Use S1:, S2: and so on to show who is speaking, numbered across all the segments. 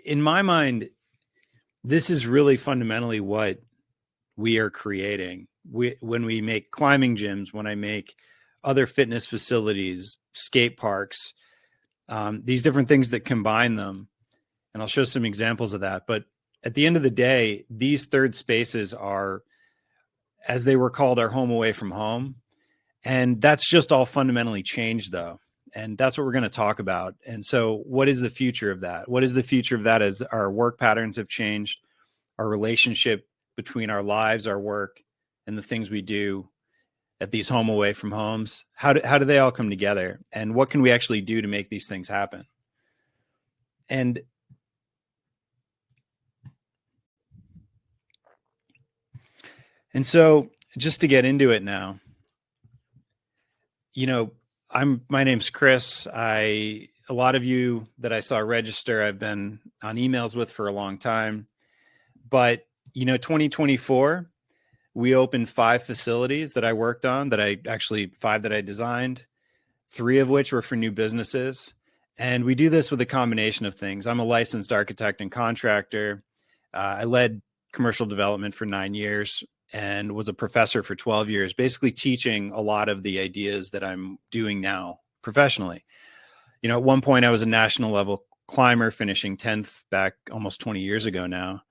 S1: in my mind, this is really fundamentally what we are creating. When we make climbing gyms, when I make other fitness facilities, skate parks, these different things that combine them. And I'll show some examples of that. But at the end of the day, these third spaces are, as they were called, our home away from home. And that's just all fundamentally changed, though. And that's what we're going to talk about. And so what is the future of that? What is the future of that as our work patterns have changed, our relationship between our lives, our work, and the things we do at these home away from homes? How do they all come together? And what can we actually do to make these things happen? And so just to get into it now, my name's Chris. A lot of you that I saw register, I've been on emails with for a long time. But, 2024, we opened 5 facilities that I worked on, 5 that I designed, 3 of which were for new businesses. And we do this with a combination of things. I'm a licensed architect and contractor. I led commercial development for 9 years and was a professor for 12 years, basically teaching a lot of the ideas that I'm doing now professionally. At one point I was a national level climber, finishing 10th back almost 20 years ago now.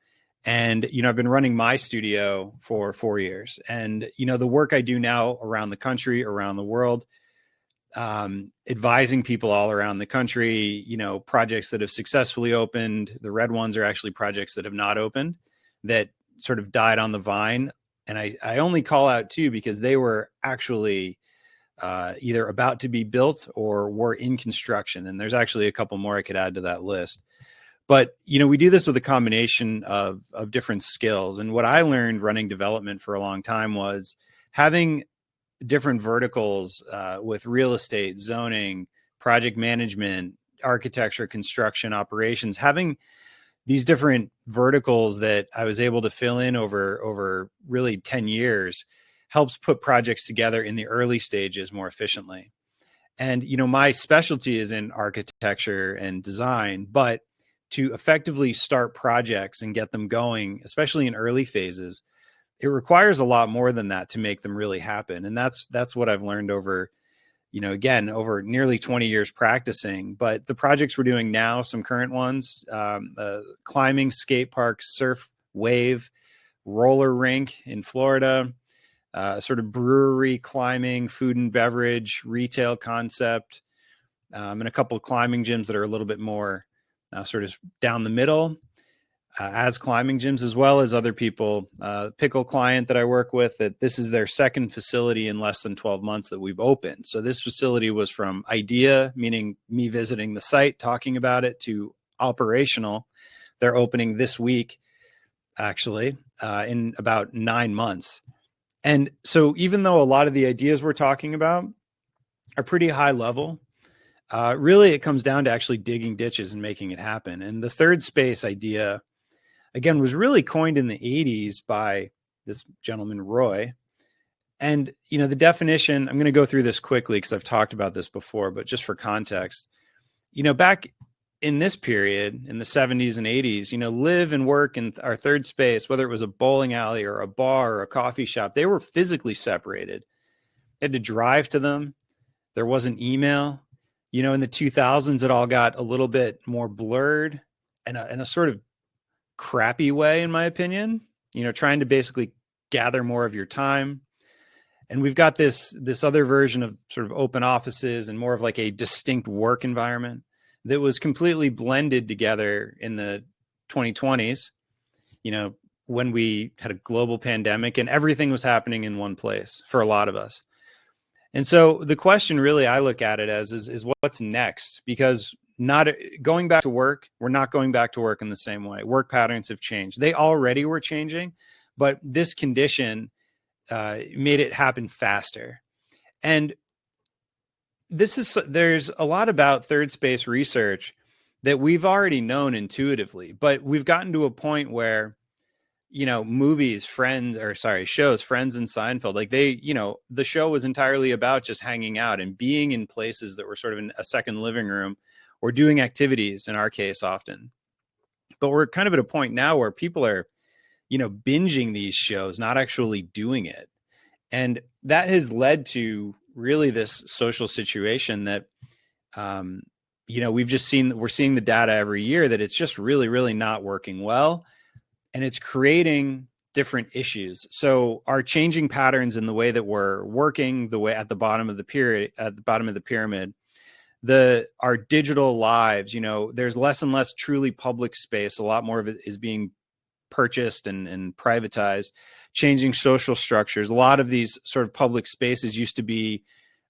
S1: And, I've been running my studio for 4 years. And, the work I do now around the country, around the world, advising people all around the country, projects that have successfully opened. The red ones are actually projects that have not opened, that sort of died on the vine. And I only call out 2 because they were actually either about to be built or were in construction. And there's actually a couple more I could add to that list. But, we do this with a combination of different skills. And what I learned running development for a long time was having different verticals with real estate, zoning, project management, architecture, construction, operations, having these different verticals that I was able to fill in over really 10 years helps put projects together in the early stages more efficiently. And, my specialty is in architecture and design, but to effectively start projects and get them going, especially in early phases, it requires a lot more than that to make them really happen. And that's what I've learned over, over nearly 20 years practicing. But the projects we're doing now, some current ones, climbing, skate park, surf, wave, roller rink in Florida, sort of brewery, climbing, food and beverage, retail concept, and a couple of climbing gyms that are a little bit more sort of down the middle as climbing gyms, as well as other people. Pickle client that I work with, that this is their second facility in less than 12 months that we've opened. So this facility was from idea, meaning me visiting the site, talking about it, to operational. They're opening this week, actually, in about 9 months. And so even though a lot of the ideas we're talking about are pretty high level, really it comes down to actually digging ditches and making it happen. And the third space idea, again, was really coined in the 80s by this gentleman, Roy. And, the definition, I'm going to go through this quickly because I've talked about this before, but just for context, back in this period, in the 70s and 80s, live and work in our third space, whether it was a bowling alley or a bar or a coffee shop, they were physically separated. They had to drive to them. There wasn't email. In the 2000s, it all got a little bit more blurred in a sort of crappy way, in my opinion, trying to basically gather more of your time. And we've got this other version of sort of open offices and more of like a distinct work environment that was completely blended together in the 2020s, when we had a global pandemic and everything was happening in one place for a lot of us. And so the question really I look at it as is what's next? Because not going back to work, we're not going back to work in the same way. Work patterns have changed. They already were changing, but this condition made it happen faster. And there's a lot about third space research that we've already known intuitively, but we've gotten to a point where, shows, Friends and Seinfeld, like the show was entirely about just hanging out and being in places that were sort of in a second living room or doing activities in our case often. But we're kind of at a point now where people are, binging these shows, not actually doing it. And that has led to really this social situation that, we're seeing the data every year that it's just really, really not working well. And it's creating different issues. So our changing patterns in the way that we're working, the way at the bottom of the pyramid, our digital lives, there's less and less truly public space. A lot more of it is being purchased and privatized, changing social structures. A lot of these sort of public spaces used to be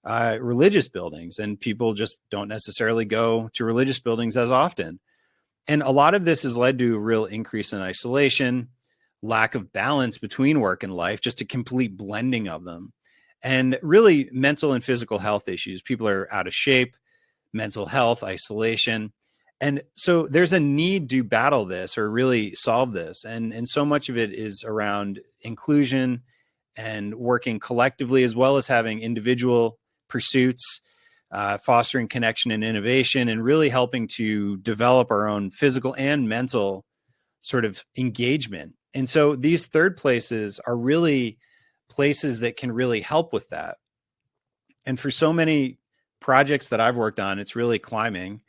S1: religious buildings, and people just don't necessarily go to religious buildings as often. And a lot of this has led to a real increase in isolation, lack of balance between work and life, just a complete blending of them, and really mental and physical health issues. People are out of shape, mental health, isolation. And so there's a need to battle this or really solve this. And so much of it is around inclusion and working collectively, as well as having individual pursuits, fostering connection and innovation, and really helping to develop our own physical and mental sort of engagement. And so these third places are really places that can really help with that. And for so many projects that I've worked on, it's really climbing.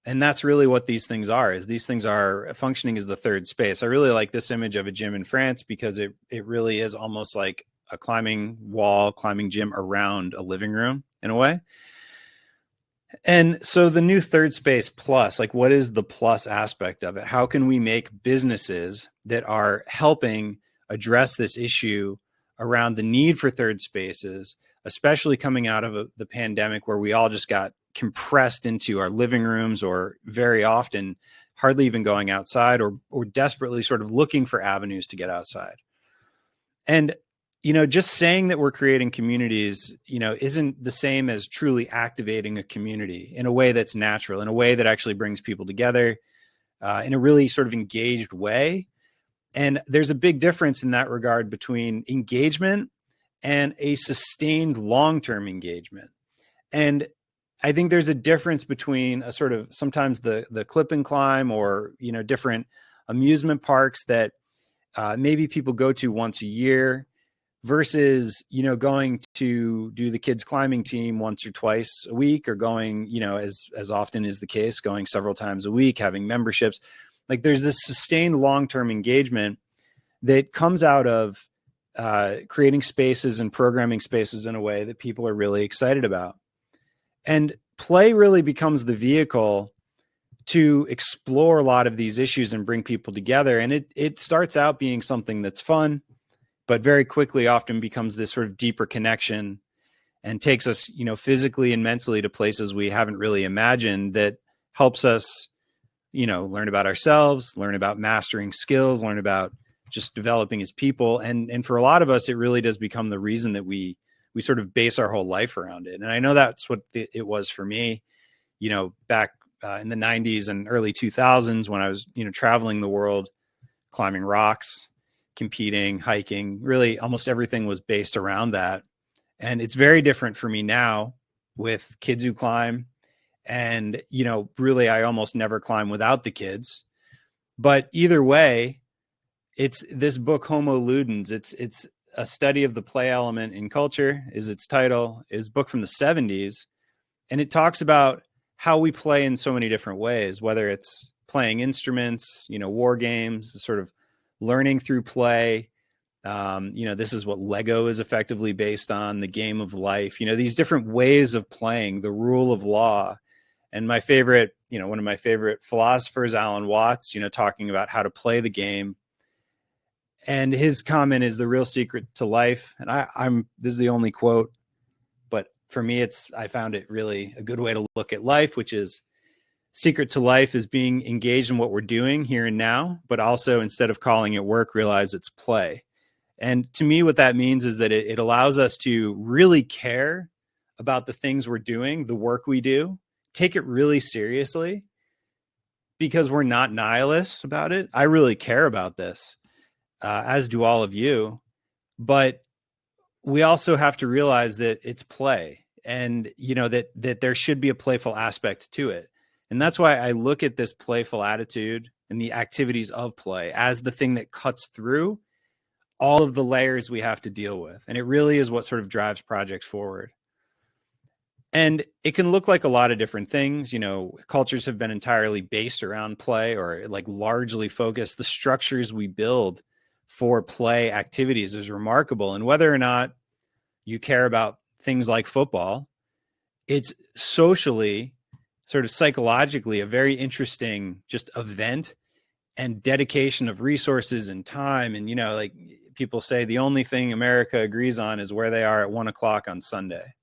S1: And that's really what these things are, is these things are functioning as the third space. I really like this image of a gym in France because it really is almost like a climbing gym around a living room in a way. And so the new third space plus, like, what is the plus aspect of it? How can we make businesses that are helping address this issue around the need for third spaces, especially coming out of the pandemic, where we all just got compressed into our living rooms, or very often hardly even going outside, or desperately sort of looking for avenues to get outside. And just saying that we're creating communities, isn't the same as truly activating a community in a way that's natural, in a way that actually brings people together in a really sort of engaged way. And there's a big difference in that regard between engagement and a sustained long-term engagement. And I think there's a difference between a sort of sometimes the clip and climb, or, different amusement parks that maybe people go to once a year, versus, going to do the kids climbing team once or twice a week, or going, as often is the case, going several times a week, having memberships. Like, there's this sustained long-term engagement that comes out of creating spaces and programming spaces in a way that people are really excited about. And play really becomes the vehicle to explore a lot of these issues and bring people together. And it starts out being something that's fun, but very quickly often becomes this sort of deeper connection, and takes us, physically and mentally to places we haven't really imagined, that helps us, learn about ourselves, learn about mastering skills, learn about just developing as people. And for a lot of us, it really does become the reason that we sort of base our whole life around it. And I know that's what it was for me, back in the 90s and early 2000s, when I was, traveling the world, climbing rocks, competing, hiking. Really almost everything was based around that. And it's very different for me now with kids who climb. And, really, I almost never climb without the kids. But either way, it's this book, Homo Ludens. It's a study of the play element in culture, is its title. Is a book from the 70s. And it talks about how we play in so many different ways, whether it's playing instruments, war games, sort of learning through play. This is what Lego is effectively based on, the game of life, these different ways of playing, the rule of law. And my favorite, one of my favorite philosophers, Alan Watts, talking about how to play the game. And his comment is the real secret to life. And this is the only quote, but for me, I found it really a good way to look at life, which is, secret to life is being engaged in what we're doing here and now, but also, instead of calling it work, realize it's play. And to me, what that means is that it allows us to really care about the things we're doing, the work we do, take it really seriously, because we're not nihilists about it. I really care about this, as do all of you. But we also have to realize that it's play, and, that there should be a playful aspect to it. And that's why I look at this playful attitude and the activities of play as the thing that cuts through all of the layers we have to deal with. And it really is what sort of drives projects forward. And it can look like a lot of different things. You know, cultures have been entirely based around play, or like largely focused. The structures we build for play activities is remarkable. And whether or not you care about things like football, it's socially, sort of psychologically, a very interesting just event and dedication of resources and time. And, you know, like people say, the only thing America agrees on is where they are at 1 o'clock on Sunday.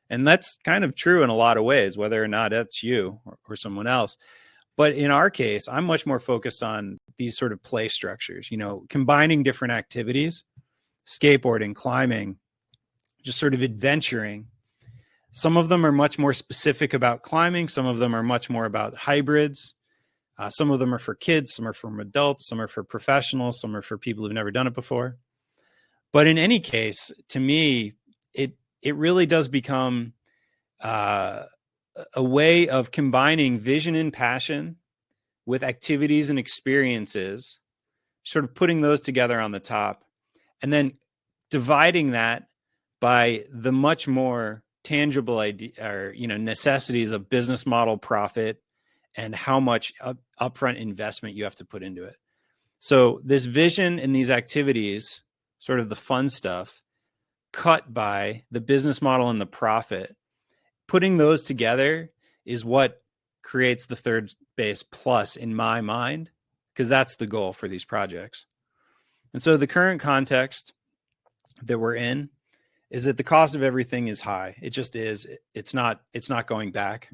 S1: And that's kind of true in a lot of ways, whether or not that's you or someone else. But in our case, I'm much more focused on these sort of play structures, you know, combining different activities, skateboarding, climbing, just sort of adventuring. Some of them are much more specific about climbing. Some of them are much more about hybrids. Some of them are for kids. Some are for adults. Some are for professionals. Some are for people who've never done it before. But in any case, to me, it really does become a way of combining vision and passion with activities and experiences, sort of putting those together on the top, and then dividing that by the much more tangible idea, or, you know, necessities of business model, profit, and how much upfront investment you have to put into it. So this vision and these activities, sort of the fun stuff, cut by the business model and the profit, putting those together is what creates the third base plus in my mind, because that's the goal for these projects. And so the current context that we're in is that the cost of everything is high. It just is. It's not going back.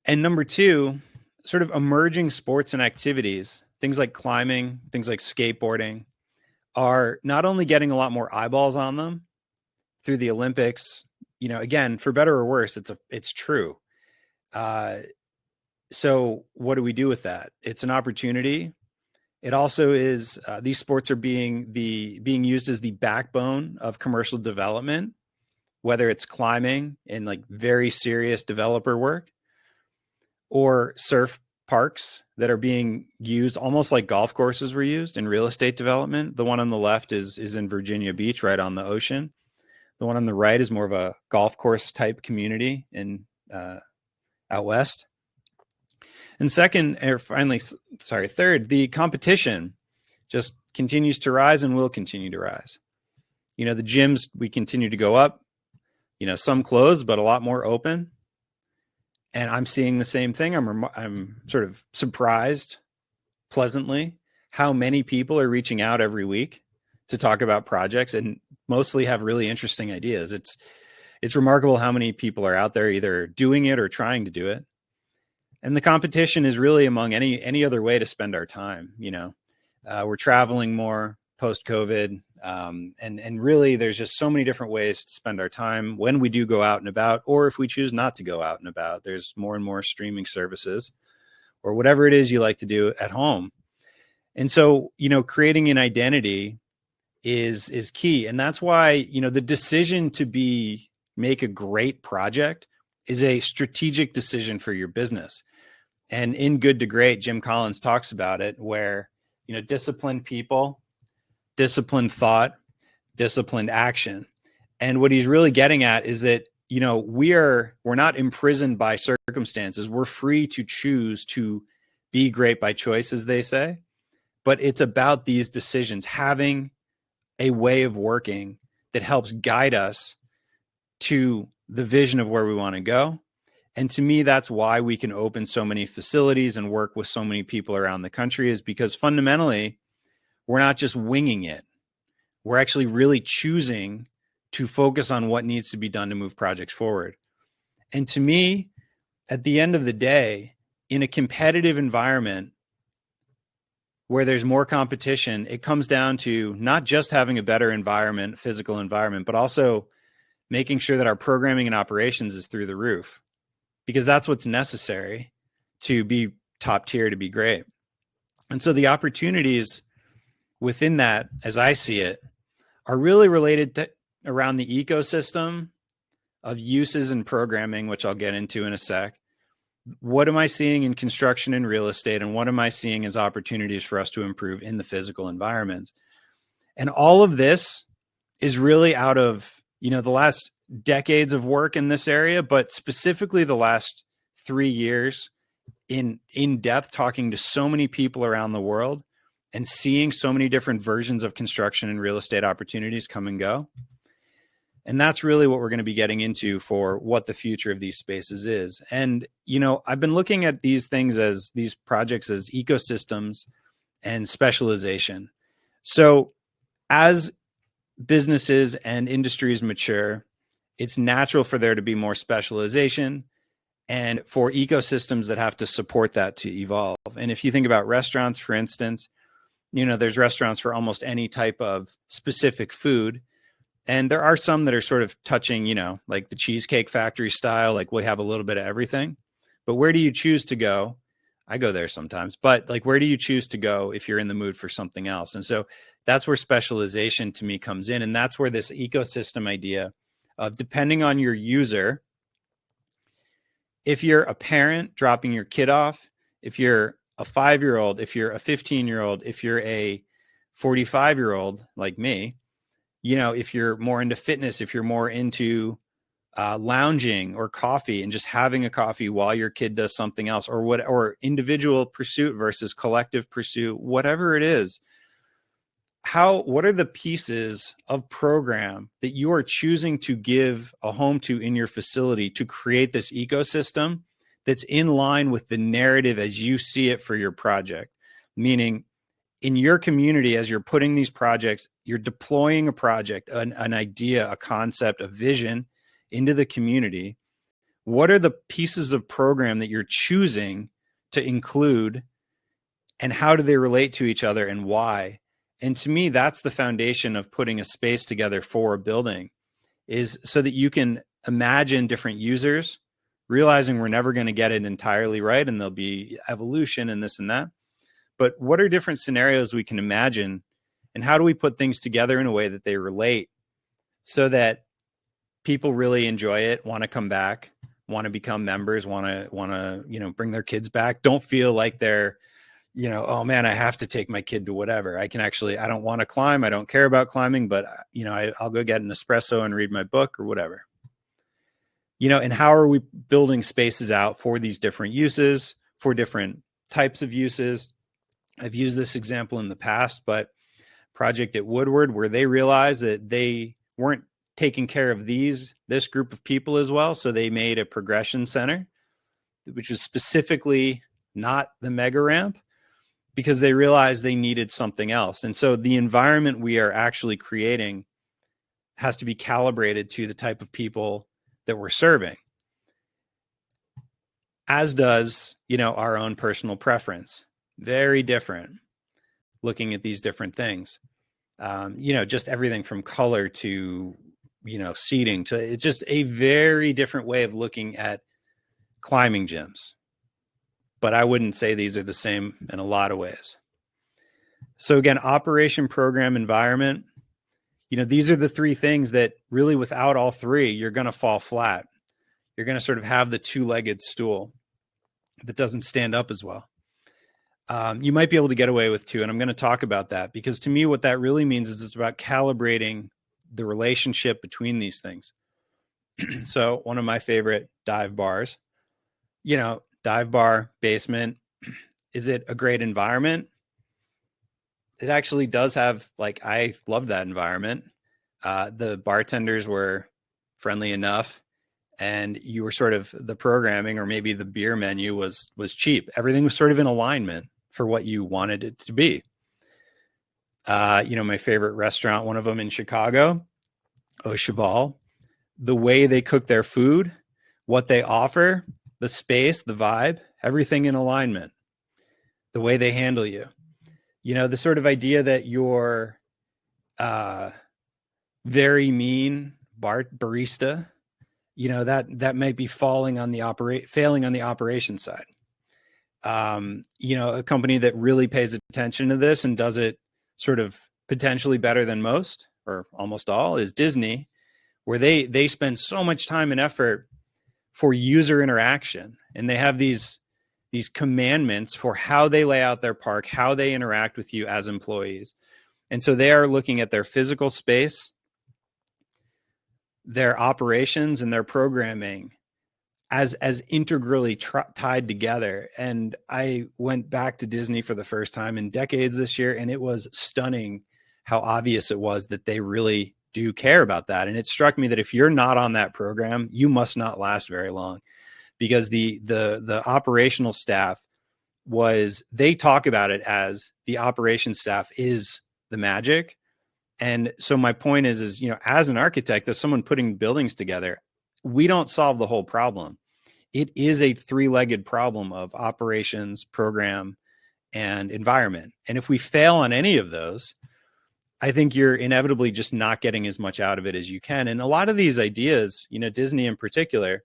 S1: And number two, sort of emerging sports and activities, things like climbing, things like skateboarding, are not only getting a lot more eyeballs on them through the Olympics, you know, again, for better or worse, it's true. So what do we do with that? It's an opportunity. It also is, these sports are being used as the backbone of commercial development, whether it's climbing and like very serious developer work, or surf parks that are being used almost like golf courses were used in real estate development. The one on the left is in Virginia Beach, right on the ocean. The one on the right is more of a golf course type community in out west. And third, the competition just continues to rise and will continue to rise. You know, the gyms, we continue to go up, you know, some closed, but a lot more open. And I'm seeing the same thing. I'm sort of surprised pleasantly how many people are reaching out every week to talk about projects, and mostly have really interesting ideas. It's remarkable how many people are out there either doing it or trying to do it. And the competition is really among any other way to spend our time. You know, we're traveling more post-COVID. And really there's just so many different ways to spend our time when we do go out and about, or if we choose not to go out and about. There's more and more streaming services or whatever it is you like to do at home. And so, you know, creating an identity is key. And that's why, you know, the decision to make a great project is a strategic decision for your business. And in Good to Great, Jim Collins talks about it, where, you know, disciplined people, disciplined thought, disciplined action. And what he's really getting at is that, you know, we're not imprisoned by circumstances. We're free to choose to be great by choice, as they say. But it's about these decisions, having a way of working that helps guide us to the vision of where we want to go. And to me, that's why we can open so many facilities and work with so many people around the country, is because fundamentally, we're not just winging it. We're actually really choosing to focus on what needs to be done to move projects forward. And to me, at the end of the day, in a competitive environment where there's more competition, it comes down to not just having a better environment, physical environment, but also making sure that our programming and operations is through the roof, because that's what's necessary to be top tier, to be great. And so the opportunities within that, as I see it, are really related to around the ecosystem of uses and programming, which I'll get into in a sec, what am I seeing in construction and real estate, and what am I seeing as opportunities for us to improve in the physical environment? And all of this is really out of, the last decades of work in this area, but specifically the last 3 years in depth, talking to so many people around the world and seeing so many different versions of construction and real estate opportunities come and go. And that's really what we're going to be getting into for what the future of these spaces is. And, I've been looking at these projects as ecosystems and specialization. So as businesses and industries mature, it's natural for there to be more specialization and for ecosystems that have to support that to evolve. And if you think about restaurants, for instance, there's restaurants for almost any type of specific food. And there are some that are sort of touching, like the Cheesecake Factory style, like we have a little bit of everything. But where do you choose to go? I go there sometimes, but like, where do you choose to go if you're in the mood for something else? And so that's where specialization to me comes in. And that's where this ecosystem idea of, depending on your user, if you're a parent dropping your kid off, if you're a 5-year-old, if you're a 15-year-old, if you're a 45-year-old like me, if you're more into fitness, if you're more into lounging or coffee and just having a coffee while your kid does something else, or individual pursuit versus collective pursuit, whatever it is, what are the pieces of program that you are choosing to give a home to in your facility to create this ecosystem that's in line with the narrative as you see it for your project? Meaning, in your community, as you're putting these projects, you're deploying a project, an idea, a concept, a vision into the community. What are the pieces of program that you're choosing to include, and how do they relate to each other, and why? And to me, that's the foundation of putting a space together for a building, is so that you can imagine different users, realizing we're never going to get it entirely right, and there'll be evolution and this and that. But what are different scenarios we can imagine, and how do we put things together in a way that they relate so that people really enjoy it, want to come back, want to become members, want to, bring their kids back, don't feel like they're, oh man, I have to take my kid to whatever. I don't want to climb. I don't care about climbing, but I'll go get an espresso and read my book or whatever. And how are we building spaces out for these different uses, for different types of uses? I've used this example in the past, but project at Woodward, where they realized that they weren't taking care of this group of people as well. So they made a progression center, which was specifically not the mega ramp, because they realized they needed something else. And so the environment we are actually creating has to be calibrated to the type of people that we're serving, as does, our own personal preference. Very different looking at these different things. Just everything from color to, seating to, it's just a very different way of looking at climbing gyms. But I wouldn't say these are the same in a lot of ways. So again, operation, program, environment, these are the three things that really, without all three, you're going to fall flat. You're going to sort of have the two-legged stool that doesn't stand up as well. You might be able to get away with two, and I'm going to talk about that, because to me, what that really means is it's about calibrating the relationship between these things. So one of my favorite dive bars, dive bar, basement, is it a great environment? It actually does have, I love that environment. The bartenders were friendly enough, and you were sort of, the programming or maybe the beer menu was cheap. Everything was sort of in alignment for what you wanted it to be. My favorite restaurant, one of them in Chicago, Au Cheval, the way they cook their food, what they offer, the space, the vibe, everything in alignment, the way they handle you. The sort of idea that you're very mean barista, that might be failing on the operation side. A company that really pays attention to this and does it sort of potentially better than most or almost all is Disney, where they spend so much time and effort for user interaction. and they have these commandments for how they lay out their park, how they interact with you as employees. And so they are looking at their physical space, their operations, and their programming as integrally tied together. And I went back to Disney for the first time in decades this year, and it was stunning how obvious it was that they really do care about that. And it struck me that if you're not on that program, you must not last very long, because the operational staff they talk about it as the operations staff is the magic. And so my point is, you know, as an architect, as someone putting buildings together, we don't solve the whole problem. It is a three-legged problem of operations, program, and environment. And if we fail on any of those, I think you're inevitably just not getting as much out of it as you can. And a lot of these ideas, you know, Disney in particular,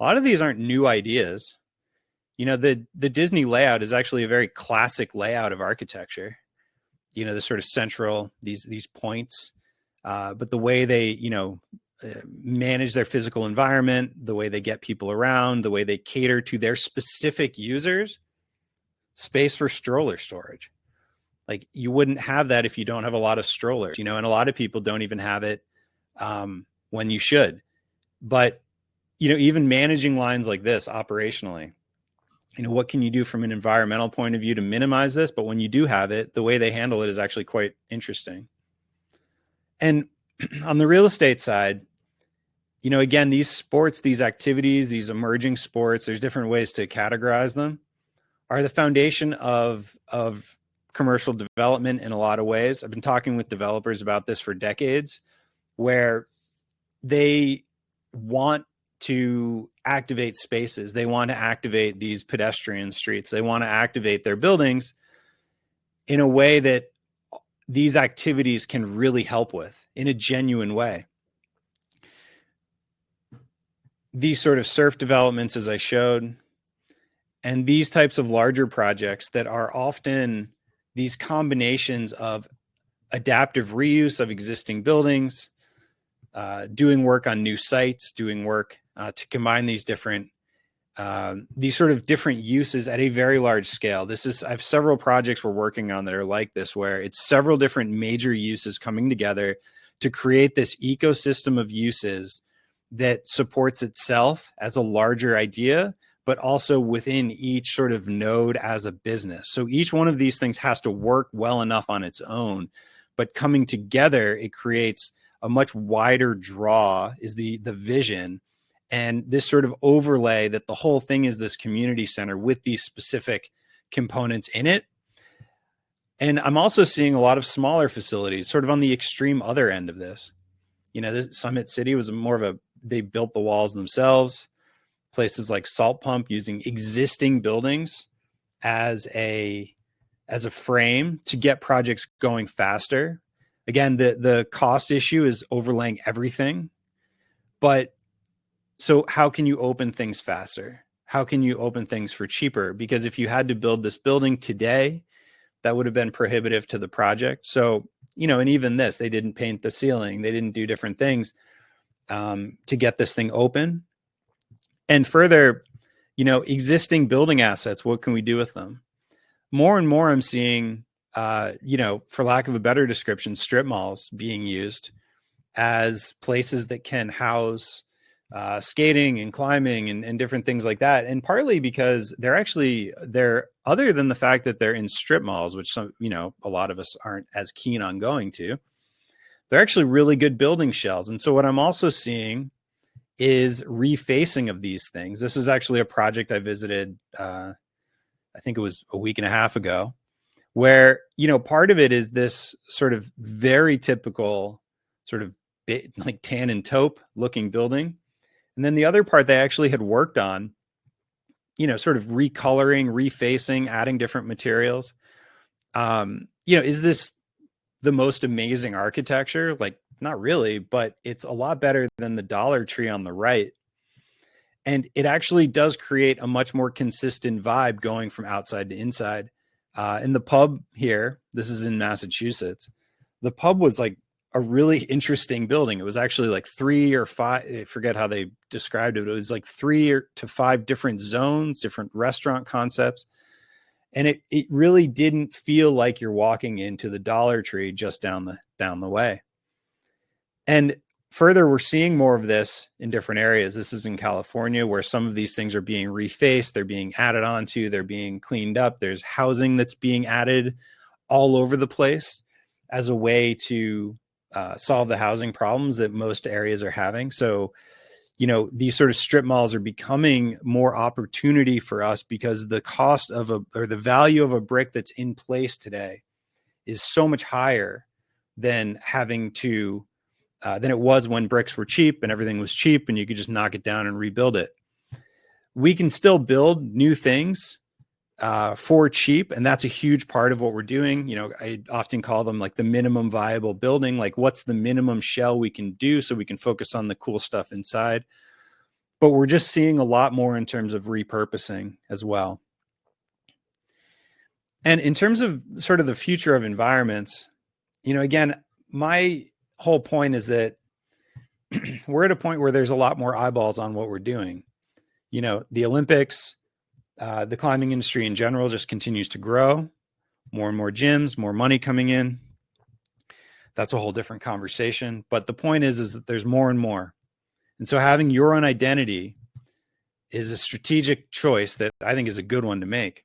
S1: a lot of these aren't new ideas. You know, the Disney layout is actually a very classic layout of architecture. You know, the sort of central, these points, but the way they, you know, manage their physical environment, the way they get people around, the way they cater to their specific users, space for stroller storage. Like, you wouldn't have that if you don't have a lot of strollers, you know, and a lot of people don't even have it when you should. But, you know, even managing lines like this operationally, you know, what can you do from an environmental point of view to minimize this? But when you do have it, the way they handle it is actually quite interesting. And on the real estate side, you know, again, these sports, these activities, these emerging sports, there's different ways to categorize them, are the foundation of commercial development in a lot of ways. I've been talking with developers about this for decades, where they want to activate spaces. They want to activate these pedestrian streets. They want to activate their buildings in a way that these activities can really help with, in a genuine way. These sort of surf developments, as I showed, and these types of larger projects that are often these combinations of adaptive reuse of existing buildings, doing work on new sites, doing work to combine these sort of different uses at a very large scale. I have several projects we're working on that are like this, where it's several different major uses coming together to create this ecosystem of uses that supports itself as a larger idea, but also within each sort of node as a business. So each one of these things has to work well enough on its own, but coming together, it creates a much wider draw, is the vision. And this sort of overlay that the whole thing is this community center with these specific components in it. And I'm also seeing a lot of smaller facilities sort of on the extreme other end of this. You know, this Summit City was they built the walls themselves. Places like Salt Pump using existing buildings as a frame to get projects going faster. Again, the cost issue is overlaying everything. But so how can you open things faster? How can you open things for cheaper? Because if you had to build this building today, that would have been prohibitive to the project. So, you know, and even this, they didn't paint the ceiling. They didn't do different things to get this thing open. And further, you know, existing building assets, what can we do with them? More and more I'm seeing, you know, for lack of a better description, strip malls being used as places that can house skating and climbing and different things like that. And partly because they're other than the fact that they're in strip malls, which some, you know, a lot of us aren't as keen on going to, they're actually really good building shells. And so what I'm also seeing is refacing of these things. This is actually a project I visited, I think it was a week and a half ago, where, you know, part of it is this sort of very typical sort of like tan and taupe looking building. And then the other part they actually had worked on, you know, sort of recoloring, refacing, adding different materials. You know, is this the most amazing architecture? Like, not really, but it's a lot better than the Dollar Tree on the right. And it actually does create a much more consistent vibe going from outside to inside. In the pub here, this is in Massachusetts, the pub was like a really interesting building. It was actually like 3 or 5, I forget how they described it. It was like 3 to 5 different zones, different restaurant concepts. And it really didn't feel like you're walking into the Dollar Tree just down the way. And further, we're seeing more of this in different areas. This is in California, where some of these things are being refaced, they're being added onto, they're being cleaned up. There's housing that's being added all over the place as a way to solve the housing problems that most areas are having. So, these sort of strip malls are becoming more opportunity for us because the cost of the value of a brick that's in place today is so much higher than having to, than it was when bricks were cheap and everything was cheap and you could just knock it down and rebuild it. We can still build new things for cheap. And that's a huge part of what we're doing. I often call them like the minimum viable building. Like, what's the minimum shell we can do so we can focus on the cool stuff inside? But we're just seeing a lot more in terms of repurposing as well. And in terms of sort of the future of environments, again, my whole point is that we're at a point where there's a lot more eyeballs on what we're doing. The Olympics, the climbing industry in general just continues to grow. More and more gyms, more money coming in. That's a whole different conversation. But the point is that there's more and more. And so having your own identity is a strategic choice that I think is a good one to make.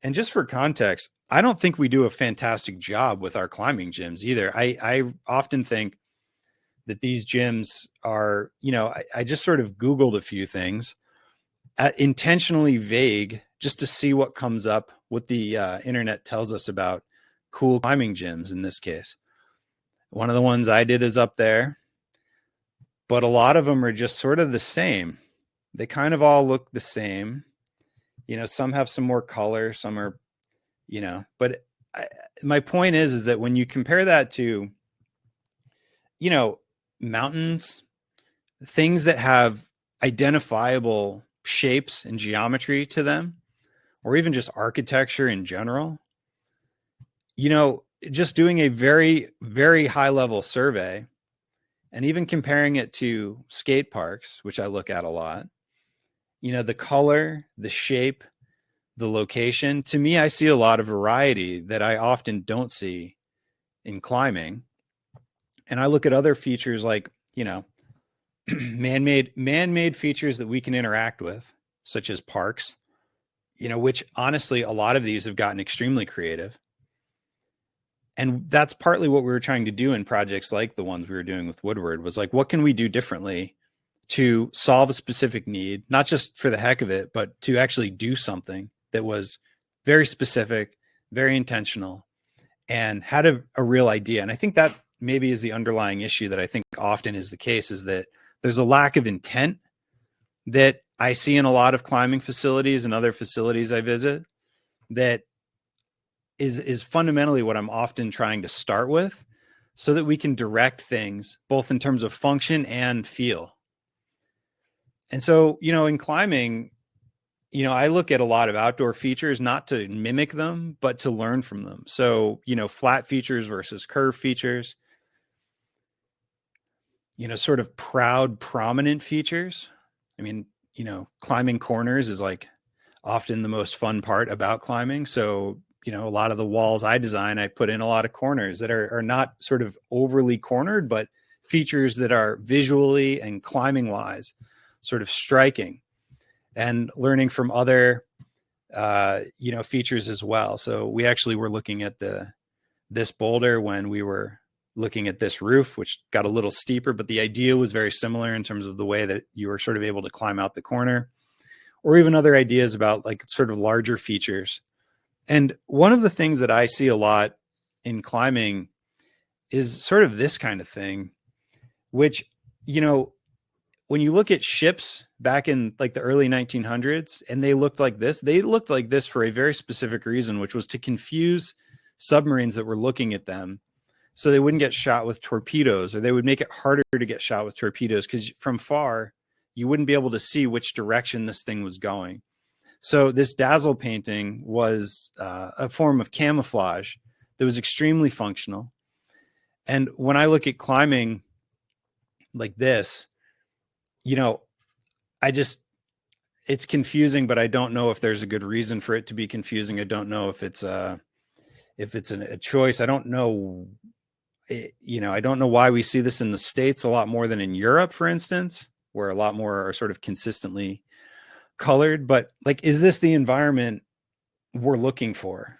S1: And just for context, I don't think we do a fantastic job with our climbing gyms either. I often think that these gyms are, I just sort of Googled a few things, intentionally vague, just to see what comes up, what the internet tells us about cool climbing gyms in this case. One of the ones I did is up there, but a lot of them are just sort of the same. They kind of all look the same. Some have some more color, some are, but my point is that when you compare that to, mountains, things that have identifiable shapes and geometry to them, or even just architecture in general, just doing a very, very high level survey and even comparing it to skate parks, which I look at a lot, the color, the shape, the location, to me, I see a lot of variety that I often don't see in climbing. And I look at other features like, man-made features that we can interact with, such as parks, which honestly, a lot of these have gotten extremely creative. And that's partly what we were trying to do in projects like the ones we were doing with Woodward, was like, what can we do differently to solve a specific need, not just for the heck of it, but to actually do something that was very specific, very intentional, and had a real idea. And I think that maybe is the underlying issue that I think often is the case, is that there's a lack of intent that I see in a lot of climbing facilities and other facilities I visit, that is fundamentally what I'm often trying to start with, so that we can direct things both in terms of function and feel. And so, in climbing, I look at a lot of outdoor features, not to mimic them, but to learn from them. So, flat features versus curved features, sort of proud, prominent features. I mean, climbing corners is like often the most fun part about climbing. So, a lot of the walls I design, I put in a lot of corners that are not sort of overly cornered, but features that are visually and climbing wise sort of striking, and learning from other, features as well. So we actually were looking at this boulder when we were looking at this roof, which got a little steeper, but the idea was very similar in terms of the way that you were sort of able to climb out the corner, or even other ideas about like sort of larger features. And one of the things that I see a lot in climbing is sort of this kind of thing, which, when you look at ships back in like the early 1900s and they looked like this for a very specific reason, which was to confuse submarines that were looking at them, so they wouldn't get shot with torpedoes, or they would make it harder to get shot with torpedoes, because from far you wouldn't be able to see which direction this thing was going. So this dazzle painting was a form of camouflage that was extremely functional. And when I look at climbing like this, I just, it's confusing, but I don't know if there's a good reason for it to be confusing. I don't know if it's a choice. I don't know. I don't know why we see this in the States a lot more than in Europe, for instance, where a lot more are sort of consistently colored. But like, is this the environment we're looking for?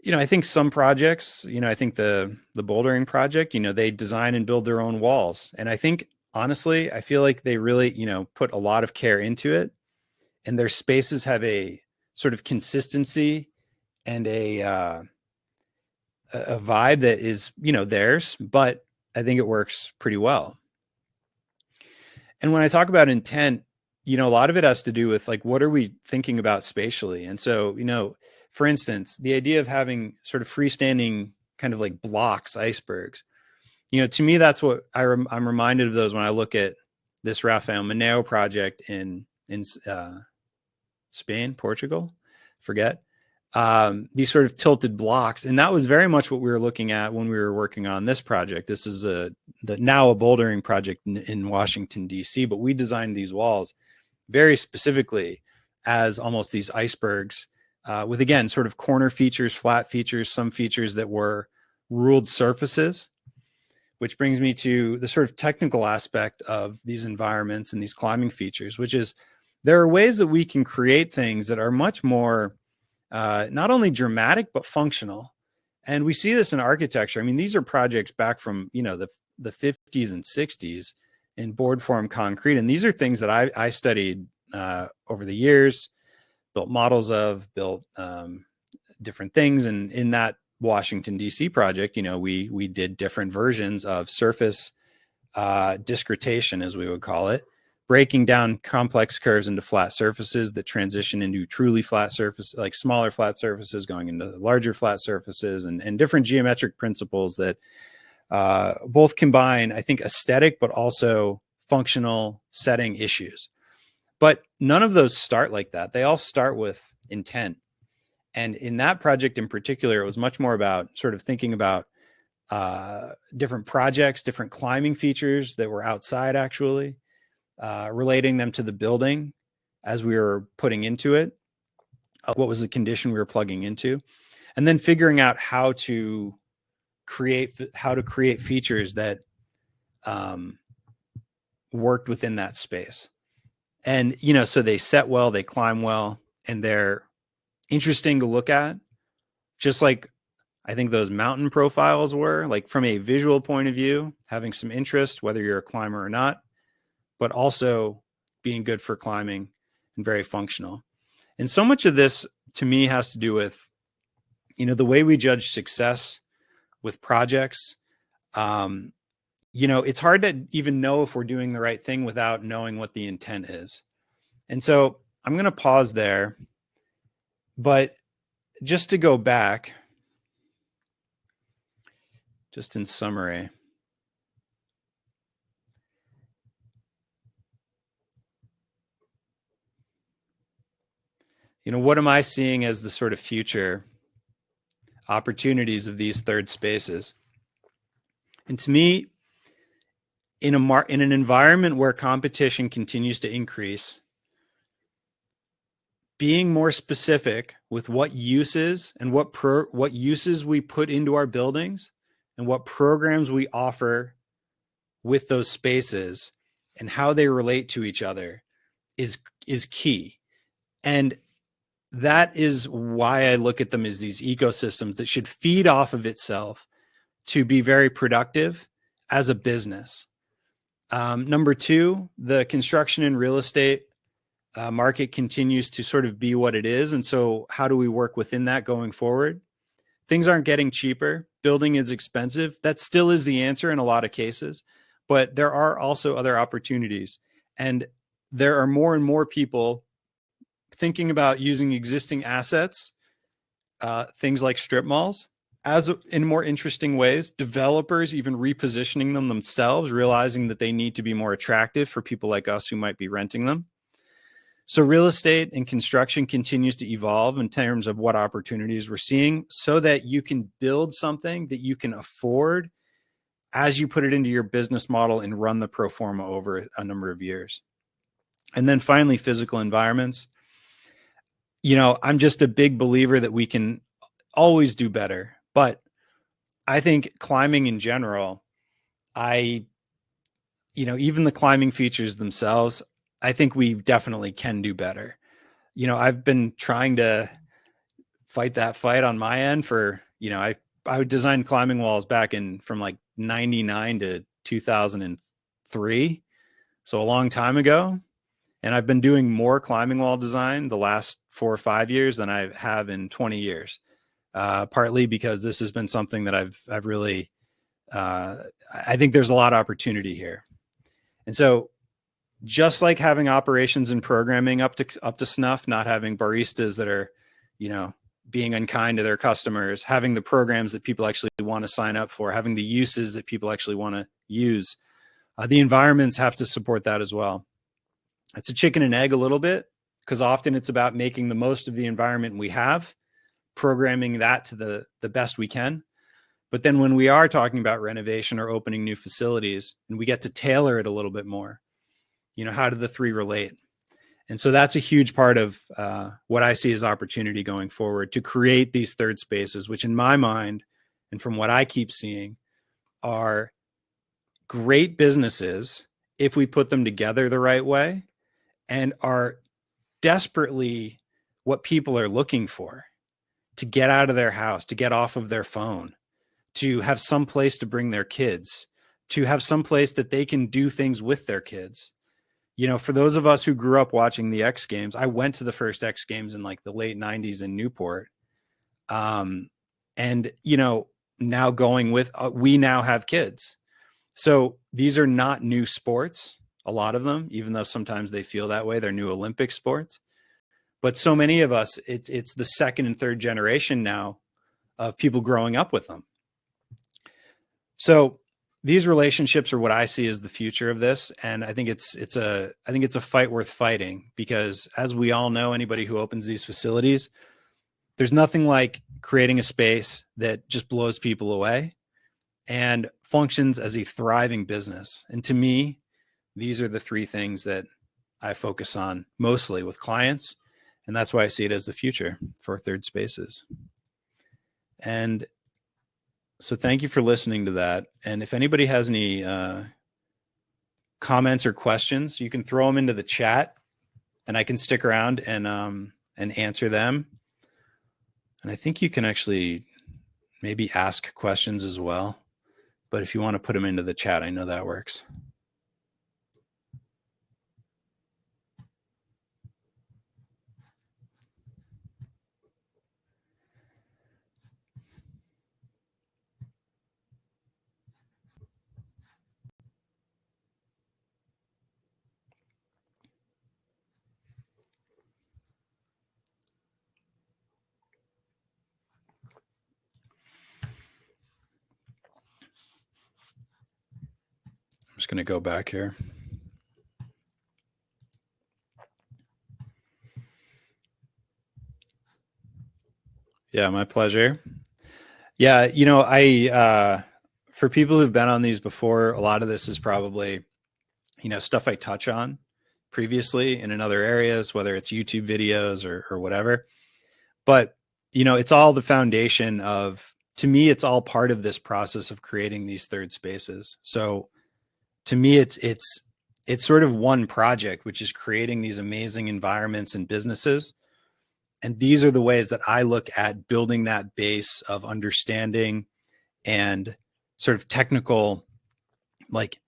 S1: I think some projects, I think the bouldering project, they design and build their own walls. And I think, honestly, I feel like they really, put a lot of care into it, and their spaces have a sort of consistency and a vibe that is, theirs, but I think it works pretty well. And when I talk about intent, a lot of it has to do with like, what are we thinking about spatially? And so, for instance, the idea of having sort of freestanding kind of like blocks, icebergs, to me, that's what I'm reminded of those when I look at this Rafael Moneo project in Spain, Portugal, forget, these sort of tilted blocks. And that was very much what we were looking at when we were working on this project. This is now a bouldering project in Washington, D.C., but we designed these walls very specifically as almost these icebergs, with, again, sort of corner features, flat features, some features that were ruled surfaces, which brings me to the sort of technical aspect of these environments and these climbing features, which is there are ways that we can create things that are much more not only dramatic, but functional. And we see this in architecture. I mean, these are projects back from, the 50s and 60s in board form concrete. And these are things that I studied over the years, built models of, built different things. And in that Washington, D.C. project, we did different versions of surface discretion, as we would call it, breaking down complex curves into flat surfaces that transition into truly flat surface, like smaller flat surfaces going into larger flat surfaces, and different geometric principles that both combine, I think, aesthetic, but also functional setting issues. But none of those start like that. They all start with intent. And in that project in particular, it was much more about sort of thinking about different projects, different climbing features that were outside, actually, relating them to the building as we were putting into it, what was the condition we were plugging into, and then figuring out how to create features that worked within that space. And, so they set well, they climb well, and they're interesting to look at, just like I think those mountain profiles were, like from a visual point of view, having some interest, whether you're a climber or not, but also being good for climbing and very functional. And so much of this to me has to do with, the way we judge success with projects. It's hard to even know if we're doing the right thing without knowing what the intent is. And so I'm going to pause there, but just to go back, just in summary, what am I seeing as the sort of future opportunities of these third spaces? And to me, in an environment where competition continues to increase, being more specific with what uses and what uses we put into our buildings and what programs we offer with those spaces and how they relate to each other is key. And that is why I look at them as these ecosystems that should feed off of itself to be very productive as a business. Number two, the construction and real estate market continues to sort of be what it is. And so how do we work within that going forward? Things aren't getting cheaper. Building is expensive. That still is the answer in a lot of cases, but there are also other opportunities. And there are more and more people thinking about using existing assets, things like strip malls, in more interesting ways. Developers even repositioning them themselves, realizing that they need to be more attractive for people like us who might be renting them. So real estate and construction continues to evolve in terms of what opportunities we're seeing so that you can build something that you can afford as you put it into your business model and run the pro forma over a number of years. And then finally, physical environments. I'm just a big believer that we can always do better, but I think climbing in general, even the climbing features themselves, I think we definitely can do better. I've been trying to fight that fight on my end for, I designed climbing walls back from like 99 to 2003. So a long time ago. And I've been doing more climbing wall design the last 4 or 5 years than I have in 20 years. Partly because this has been something that I've really, I think there's a lot of opportunity here. And so just like having operations and programming up to snuff, not having baristas that are, being unkind to their customers, having the programs that people actually want to sign up for, having the uses that people actually want to use, the environments have to support that as well. It's a chicken and egg a little bit, because often it's about making the most of the environment we have, programming that to the best we can. But then when we are talking about renovation or opening new facilities, and we get to tailor it a little bit more, how do the three relate? And so that's a huge part of what I see as opportunity going forward, to create these third spaces, which in my mind, and from what I keep seeing, are great businesses if we put them together the right way, and are desperately what people are looking for: to get out of their house, to get off of their phone, to have some place to bring their kids, to have some place that they can do things with their kids. For those of us who grew up watching the X Games, I went to the first X Games in like the late 90s in Newport. And, now going with, we now have kids. So these are not new sports, a lot of them, even though sometimes they feel that way. They're new Olympic sports. But so many of us, it's the second and third generation now of people growing up with them. So these relationships are what I see as the future of this. And I think it's a fight worth fighting, because as we all know, anybody who opens these facilities, there's nothing like creating a space that just blows people away and functions as a thriving business. And to me, these are the three things that I focus on mostly with clients. And that's why I see it as the future for third spaces. And so thank you for listening to that. And if anybody has any comments or questions, you can throw them into the chat, and I can stick around and answer them. And I think you can actually maybe ask questions as well. But if you want to put them into the chat, I know that works. I'm just going to go back here. Yeah, my pleasure. Yeah, for people who've been on these before, a lot of this is probably, stuff I touch on previously in other areas, whether it's YouTube videos or whatever. But, it's all the foundation of, to me, it's all part of this process of creating these third spaces. So to me, it's sort of one project, which is creating these amazing environments and businesses. And these are the ways that I look at building that base of understanding and sort of technical, like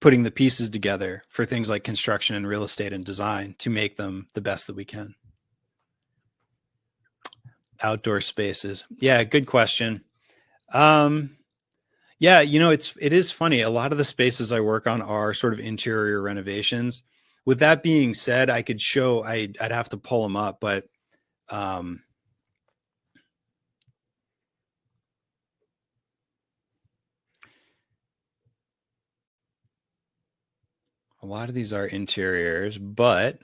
S1: putting the pieces together for things like construction and real estate and design to make them the best that we can. Outdoor spaces. Yeah, good question. Yeah, it is funny. A lot of the spaces I work on are sort of interior renovations. With that being said, I could show, I'd have to pull them up, but a lot of these are interiors, but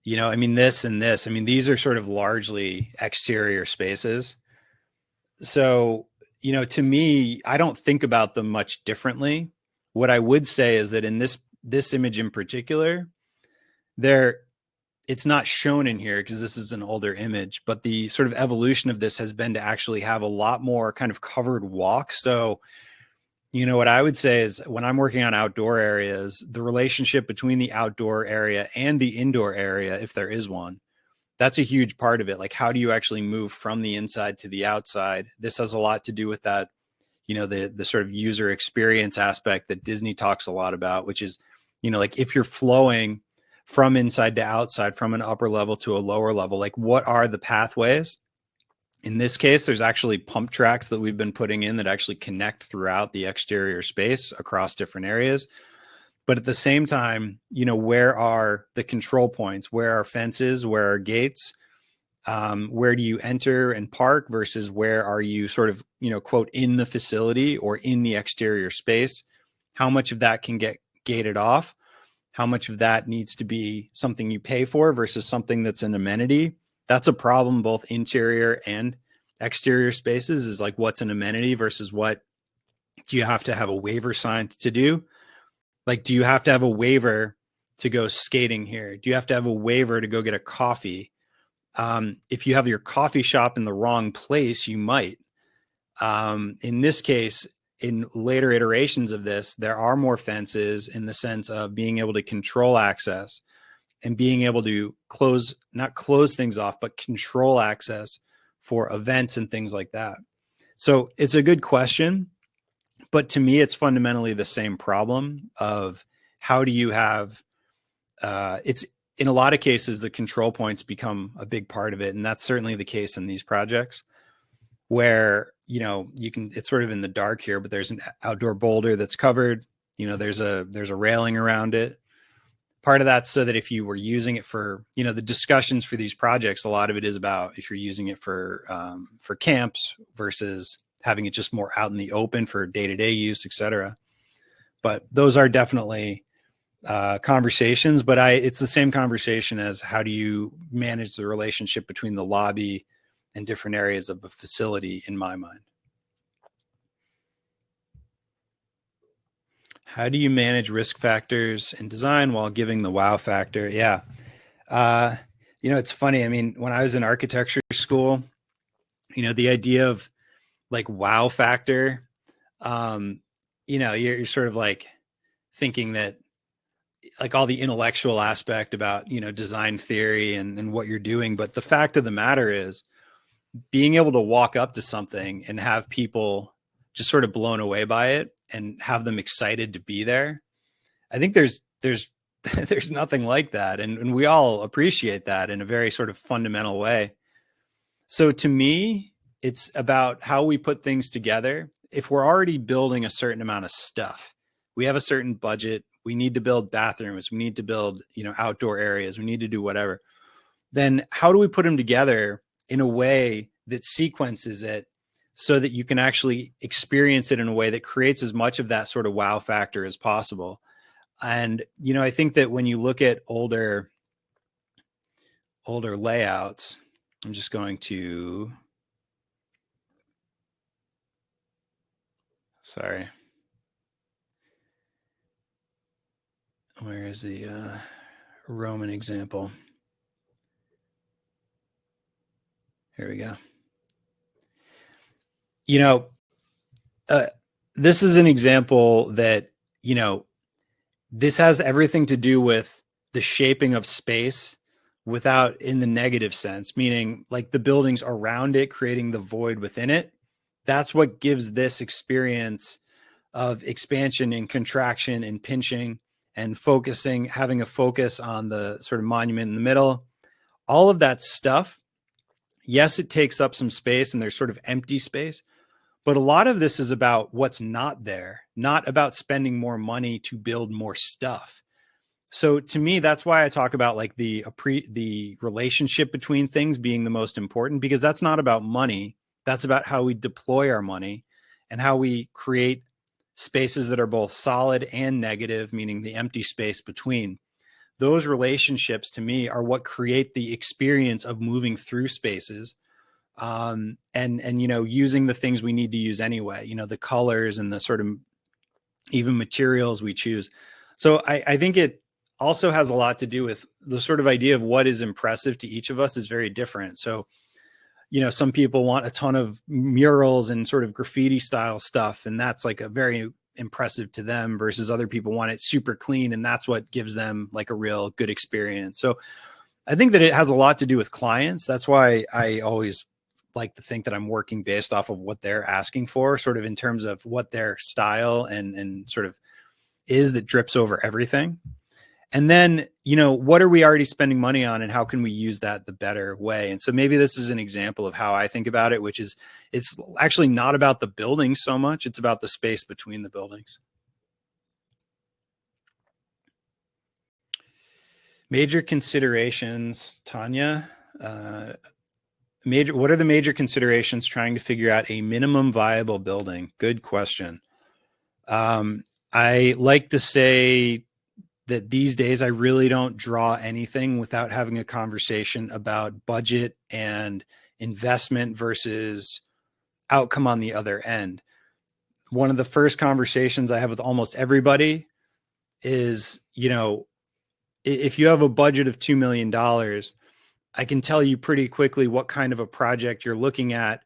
S1: I mean, this and this, I mean, these are sort of largely exterior spaces. So, to me, I don't think about them much differently. What I would say is that in this image in particular, there it's not shown in here because this is an older image, but the sort of evolution of this has been to actually have a lot more kind of covered walk. So, what I would say is when I'm working on outdoor areas, the relationship between the outdoor area and the indoor area, if there is one, that's a huge part of it. Like, how do you actually move from the inside to the outside? This has a lot to do with that, the sort of user experience aspect that Disney talks a lot about, which is, like if you're flowing from inside to outside, from an upper level to a lower level, like what are the pathways? In this case, there's actually pump tracks that we've been putting in that actually connect throughout the exterior space across different areas. But at the same time, where are the control points? Where are fences? Where are gates? Where do you enter and park versus where are you sort of, quote, in the facility or in the exterior space? How much of that can get gated off? How much of that needs to be something you pay for versus something that's an amenity? That's a problem, both interior and exterior spaces, is like what's an amenity versus what do you have to have a waiver signed to do? Like, do you have to have a waiver to go skating here? Do you have to have a waiver to go get a coffee? If you have your coffee shop in the wrong place, you might. In this case, in later iterations of this, there are more fences in the sense of being able to control access and being able to not close things off, but control access for events and things like that. So it's a good question, but to me, it's fundamentally the same problem of how do you have, it's in a lot of cases, the control points become a big part of it. And that's certainly the case in these projects where, it's sort of in the dark here, but there's an outdoor boulder that's covered, there's a railing around it. Part of that so that if you were using it for, the discussions for these projects, a lot of it is about if you're using it for camps versus having it just more out in the open for day-to-day use, et cetera. But those are definitely conversations, but it's the same conversation as how do you manage the relationship between the lobby and different areas of a facility, in my mind. How do you manage risk factors in design while giving the wow factor? Yeah. It's funny. I mean, when I was in architecture school, the idea of like wow factor, you're sort of like thinking that like all the intellectual aspect about, design theory and what you're doing. But the fact of the matter is being able to walk up to something and have people just sort of blown away by it and have them excited to be there. I think there's there's nothing like that. And we all appreciate that in a very sort of fundamental way. So to me, it's about how we put things together. If we're already building a certain amount of stuff, we have a certain budget, we need to build bathrooms, we need to build, outdoor areas, we need to do whatever. Then how do we put them together in a way that sequences it so that you can actually experience it in a way that creates as much of that sort of wow factor as possible? And, I think that when you look at older layouts, I'm just going to, sorry. Where is the Roman example? Here we go. This is an example that, this has everything to do with the shaping of space without in the negative sense, meaning like the buildings around it, creating the void within it. That's what gives this experience of expansion and contraction and pinching and focusing, having a focus on the sort of monument in the middle, all of that stuff. Yes, it takes up some space and there's sort of empty space, but a lot of this is about what's not there, not about spending more money to build more stuff. So to me, that's why I talk about like the relationship between things being the most important, because that's not about money. That's about how we deploy our money and how we create spaces that are both solid and negative, meaning the empty space between, those relationships to me are what create the experience of moving through spaces. And, you know, using the things we need to use anyway, you know, the colors and the sort of even materials we choose. So I think it also has a lot to do with the sort of idea of what is impressive to each of us is very different. So, you know, some people want a ton of murals and sort of graffiti style stuff, and that's like a very impressive to them, versus other people want it super clean, and that's what gives them like a real good experience. So I think that it has a lot to do with clients. That's why I always like to think that I'm working based off of what they're asking for, sort of in terms of what their style and sort of is that drips over everything. And then, you know, what are we already spending money on and how can we use that the better way? And so maybe this is an example of how I think about it, which is it's actually not about the building so much. It's about the space between the buildings. Major considerations, Tanya. What are the major considerations trying to figure out a minimum viable building? Good question. I like to say that these days I really don't draw anything without having a conversation about budget and investment versus outcome on the other end. One of the first conversations I have with almost everybody is, you know, if you have a budget of $2 million, I can tell you pretty quickly what kind of a project you're looking at.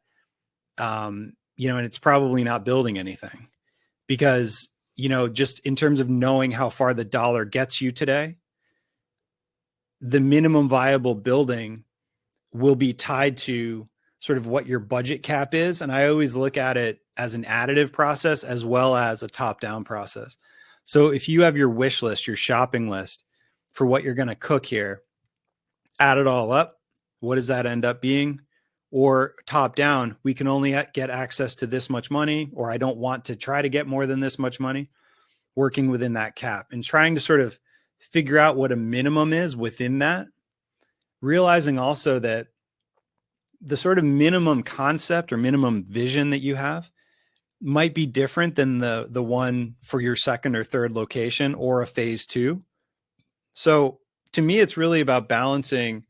S1: You know, and it's probably not building anything, because, you know, just in terms of knowing how far the dollar gets you today, the minimum viable building will be tied to sort of what your budget cap is. And I always look at it as an additive process as well as a top-down process. So if you have your wish list, your shopping list for what you're going to cook here, add it all up, what does that end up being? Or top down, we can only get access to this much money, or I don't want to try to get more than this much money, working within that cap and trying to sort of figure out what a minimum is within that, realizing also that the sort of minimum concept or minimum vision that you have might be different than the one for your second or third location or a phase two. So to me, it's really about balancing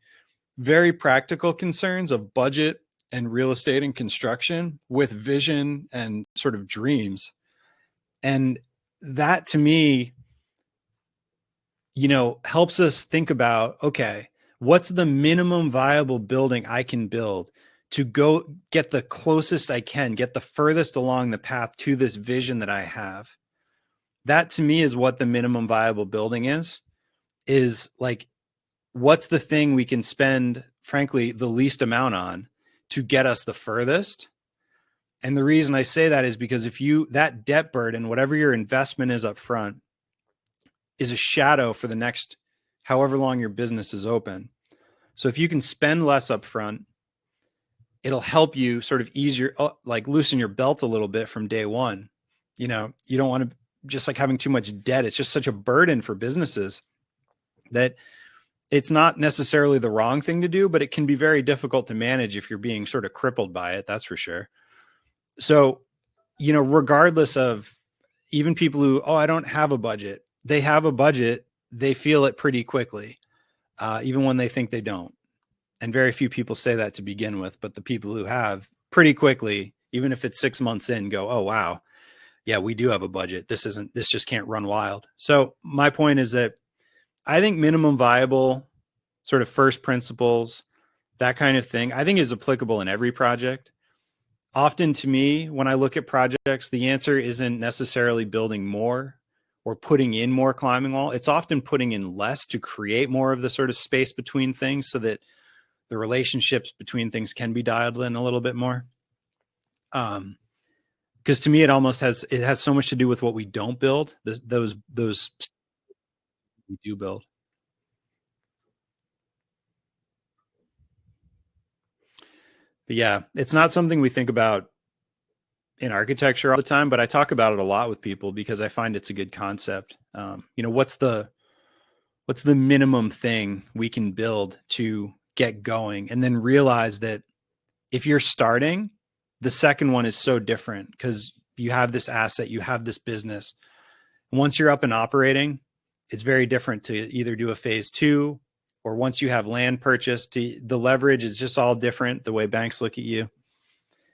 S1: very practical concerns of budget and real estate and construction with vision and sort of dreams. And that to me, you know, helps us think about, okay, what's the minimum viable building I can build to go get the closest I can, get the furthest along the path to this vision that I have. That to me is what the minimum viable building is like, what's the thing we can spend, frankly, the least amount on to get us the furthest? And the reason I say that is because if that debt burden, whatever your investment is up front, is a shadow for the next however long your business is open. So if you can spend less up front, it'll help you sort of loosen your belt a little bit from day one. You know, you don't want to just like having too much debt. It's just such a burden for businesses that it's not necessarily the wrong thing to do, but it can be very difficult to manage if you're being sort of crippled by it. That's for sure. So, you know, regardless of even people who, I don't have a budget, they have a budget, they feel it pretty quickly, even when they think they don't. And very few people say that to begin with, but the people who have pretty quickly, even if it's 6 months in, go, oh, wow, yeah, we do have a budget. This just can't run wild. So my point is that I think minimum viable, sort of first principles, that kind of thing, I think is applicable in every project. Often to me, when I look at projects, the answer isn't necessarily building more or putting in more climbing wall. It's often putting in less to create more of the sort of space between things so that the relationships between things can be dialed in a little bit more. Because to me, it has so much to do with what we don't build, those we do build. But yeah, it's not something we think about in architecture all the time, but I talk about it a lot with people because I find it's a good concept. You know, what's the minimum thing we can build to get going, and then realize that if you're starting, the second one is so different because you have this asset, you have this business. Once you're up and operating, it's very different to either do a phase 2 or once you have land purchased. The leverage is just all different, the way banks look at you.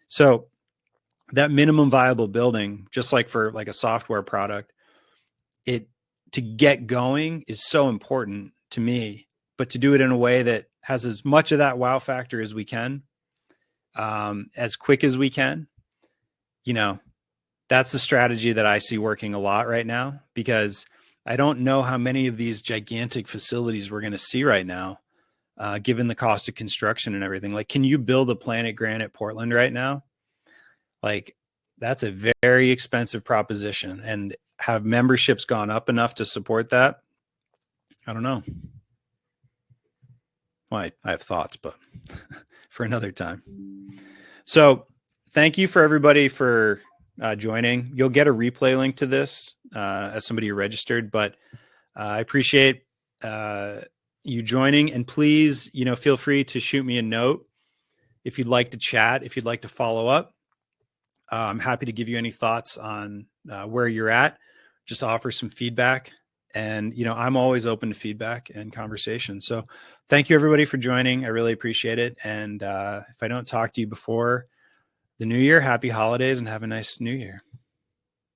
S1: So that minimum viable building, just like for like a software product, to get going is so important to me, but to do it in a way that has as much of that wow factor as we can, as quick as we can, that's the strategy that I see working a lot right now, because I don't know how many of these gigantic facilities we're going to see right now, given the cost of construction and everything. Like, can you build a Planet Grant at Portland right now? Like, that's a very expensive proposition. And have memberships gone up enough to support that? I don't know. Well, I have thoughts, but for another time. So thank you for everybody for joining. You'll get a replay link to this as somebody who registered, but I appreciate you joining. And please, feel free to shoot me a note if you'd like to chat, if you'd like to follow up. I'm happy to give you any thoughts on where you're at, just offer some feedback. And, I'm always open to feedback and conversation. So thank you, everybody, for joining. I really appreciate it. And if I don't talk to you before the new year, happy holidays and have a nice new year.